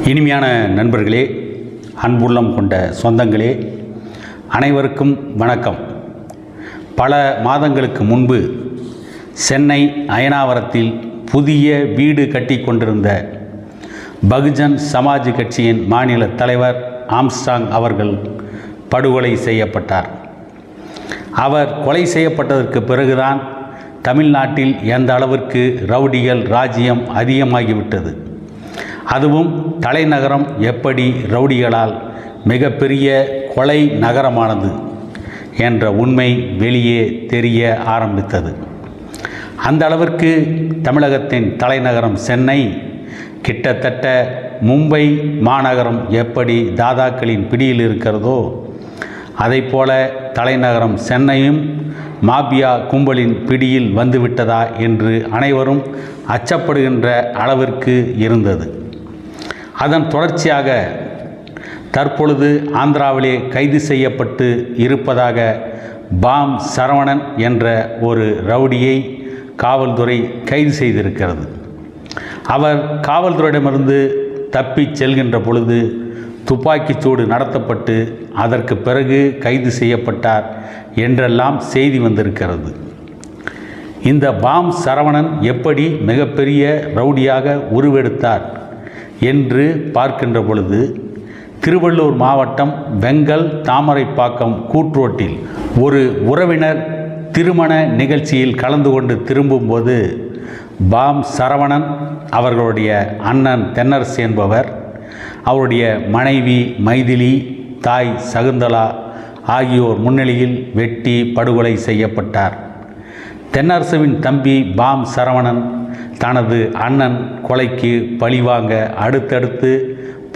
இனிமையான நண்பர்களே, அன்புள்ளம் கொண்ட சொந்தங்களே, அனைவருக்கும் வணக்கம். பல மாதங்களுக்கு முன்பு சென்னை அயனாவரத்தில் புதிய வீடு கட்டி கொண்டிருந்த பகுஜன் சமாஜ் கட்சியின் மாநில தலைவர் ஆம்ஸ்ட்ராங் அவர்கள் படுகொலை செய்யப்பட்டார். அவர் கொலை செய்யப்பட்டதற்கு பிறகுதான் தமிழ்நாட்டில் எந்த அளவிற்கு ரவுடிகள் ராஜ்யம் அதிகமாகிவிட்டது. அதுவும் தலைநகரம் எப்படி ரவுடிகளால் மிகப்பெரிய கொலை நகரமானது என்ற உண்மை வெளியே தெரிய ஆரம்பித்தது. அந்த அளவிற்கு தமிழகத்தின் தலைநகரம் சென்னை கிட்டத்தட்ட மும்பை மாநகரம் எப்படி தாதாக்களின் பிடியில் இருக்கிறதோ அதைப்போல தலைநகரம் சென்னையும் மாபியா கும்பலின் பிடியில் வந்துவிட்டதா என்று அனைவரும் அச்சப்படுகின்ற அளவிற்கு இருந்தது. அதன் தொடர்ச்சியாக தற்பொழுது ஆந்திராவிலே கைது செய்யப்பட்டு இருப்பதாக பாம் சரவணன் என்ற ஒரு ரவுடியை காவல்துறை கைது செய்திருக்கிறது. அவர் காவல்துறையிடமிருந்து தப்பி செல்கின்ற பொழுது துப்பாக்கிச்சூடு நடத்தப்பட்டு அதற்கு பிறகு கைது செய்யப்பட்டார் என்றெல்லாம் செய்தி வந்திருக்கிறது. இந்த பாம் சரவணன் எப்படி மிகப்பெரிய ரவுடியாக உருவெடுத்தார் என்று பார்க்கின்ற பொழுது திருவள்ளூர் மாவட்டம் வெங்கல் தாமரைப்பாக்கம் கூட்ரோட்டில் ஒரு உறவினர் திருமண நிகழ்ச்சியில் கலந்து கொண்டு திரும்பும்போது பாம் சரவணன் அவர்களுடைய அண்ணன் தென்னரசு என்பவர், அவருடைய மனைவி மைதிலி, தாய் சகுந்தலா ஆகியோர் முன்னிலையில் வெட்டி படுகொலை செய்யப்பட்டார். தென்னரசுவின் தம்பி பாம் சரவணன் தனது அண்ணன் கொலைக்கு பழிவாங்க அடுத்தடுத்து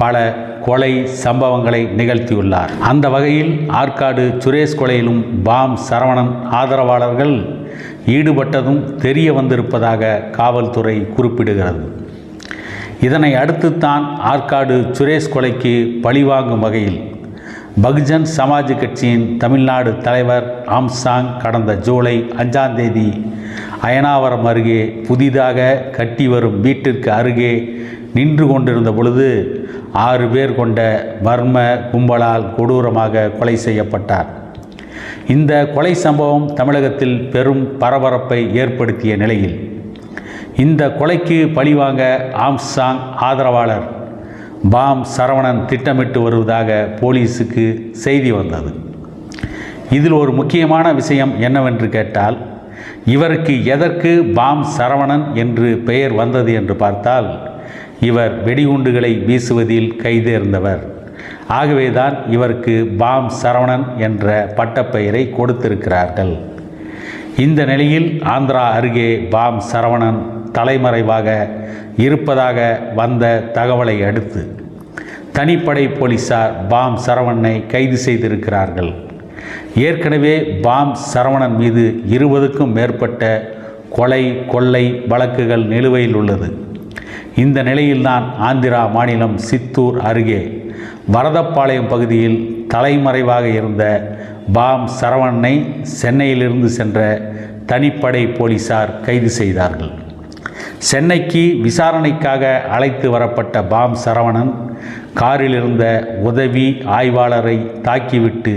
பல கொலை சம்பவங்களை நிகழ்த்தியுள்ளார். அந்த வகையில் ஆற்காடு சுரேஷ் கொலையிலும் பாம் சரவணன் ஆதரவாளர்கள் ஈடுபட்டதும் தெரிய வந்திருப்பதாக காவல்துறை குறிப்பிடுகிறது. இதனை அடுத்துத்தான் ஆற்காடு சுரேஷ் கொலைக்கு பழிவாங்கும் வகையில் பகுஜன் சமாஜ் கட்சியின் தமிழ்நாடு தலைவர் ஆம்ஸ்ட்ராங் கடந்த ஜூலை 5ஆம் தேதி அயனாவரம் அருகே புதிதாக கட்டி வரும் வீட்டிற்கு அருகே நின்று கொண்டிருந்த பொழுது 6 பேர் கொண்ட மர்ம கும்பலால் கொடூரமாக கொலை செய்யப்பட்டார். இந்த கொலை சம்பவம் தமிழகத்தில் பெரும் பரபரப்பை ஏற்படுத்திய நிலையில் இந்த கொலைக்கு பழிவாங்க ஆம்ஸ்ட்ராங் ஆதரவாளர் பாம் சரவணன் திட்டமிட்டு வருவதாக போலீஸுக்கு செய்தி வந்தது. இதில் ஒரு முக்கியமான விஷயம் என்னவென்று கேட்டால், இவருக்கு எதற்கு பாம் சரவணன் என்று பெயர் வந்தது என்று பார்த்தால், இவர் வெடிகுண்டுகளை வீசுவதில் கைதேர்ந்தவர். ஆகவேதான் இவருக்கு பாம் சரவணன் என்ற பட்டப்பெயரை கொடுத்திருக்கிறார்கள். இந்த நிலையில் ஆந்திரா அருகே பாம் சரவணன் தலைமறைவாக இருப்பதாக வந்த தகவலை அடுத்து தனிப்படை போலீசார் பாம் சரவணனை கைது செய்திருக்கிறார்கள். ஏற்கனவே பாம் சரவணன் மீது 20க்கும் மேற்பட்ட கொலை கொள்ளை வழக்குகள் நிலுவையில் உள்ளது. இந்த நிலையில்தான் ஆந்திரா மாநிலம் சித்தூர் அருகே வரதப்பாளையம் பகுதியில் தலைமறைவாக இருந்த பாம் சரவணனை சென்னையிலிருந்து சென்ற தனிப்படை போலீசார் கைது செய்தார்கள். சென்னைக்கு விசாரணைக்காக அழைத்து வரப்பட்ட பாம் சரவணன் காரில் இருந்த உதவி ஆய்வாளரை தாக்கிவிட்டு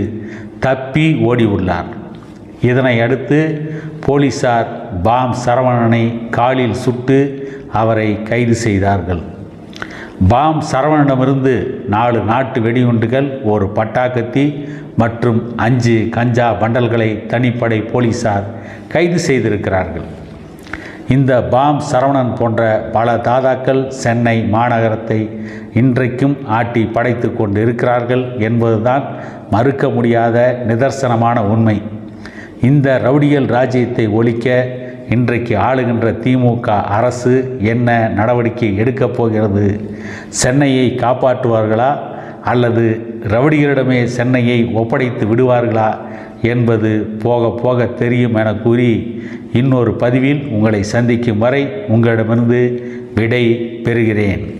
தப்பி ஓடியுள்ளார். இதனை அடுத்து போலீசார் பாம் சரவணனை காலில் சுட்டு அவரை கைது செய்தார்கள். பாம் சரவணனிடமிருந்து 4 நாட்டு வெடிகுண்டுகள், ஒரு பட்டாக்கத்தி மற்றும் 5 கஞ்சா பண்டல்களை தனிப்படை போலீசார் கைது செய்திருக்கிறார்கள். இந்த பாம் சரவணன் போன்ற பல தாதாக்கள் சென்னை மாநகரத்தை இன்றைக்கும் ஆட்டி படைத்து கொண்டு இருக்கிறார்கள் என்பதுதான் மறுக்க முடியாத நிதர்சனமான உண்மை. இந்த ரவுடியல் ராஜ்யத்தை ஒழிக்க இன்றைக்கு ஆளுகின்ற திமுக அரசு என்ன நடவடிக்கை எடுக்கப் போகிறது? சென்னையை காப்பாற்றுவார்களா அல்லது ரவுடிகளிடமே சென்னையை ஒப்படைத்து விடுவார்களா என்பது போக போக தெரியும் என கூறி இன்னொரு பதிவில் உங்களை சந்திக்கும் வரை உங்களிடமிருந்து விடை பெறுகிறேன்.